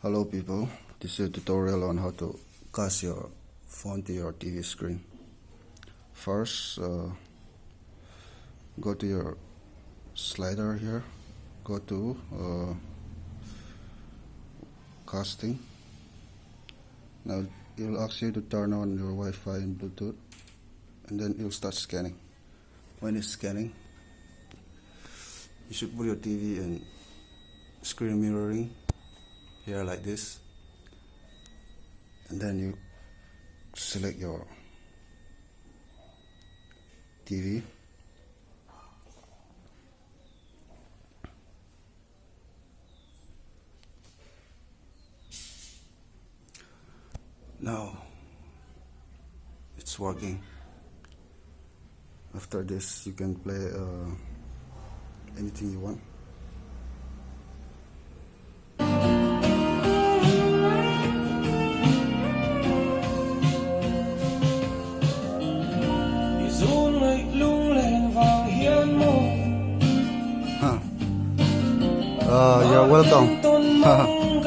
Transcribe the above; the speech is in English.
Hello people, this is a tutorial on how to cast your phone to your TV screen. First, go to your slider here, go to casting. Now it will ask you to turn on your Wi-Fi and Bluetooth, and then it will start scanning. When it's scanning, you should put your TV in screen mirroring here like this, and then you select your TV. Now it's working. After this you can play anything you want. You're welcome.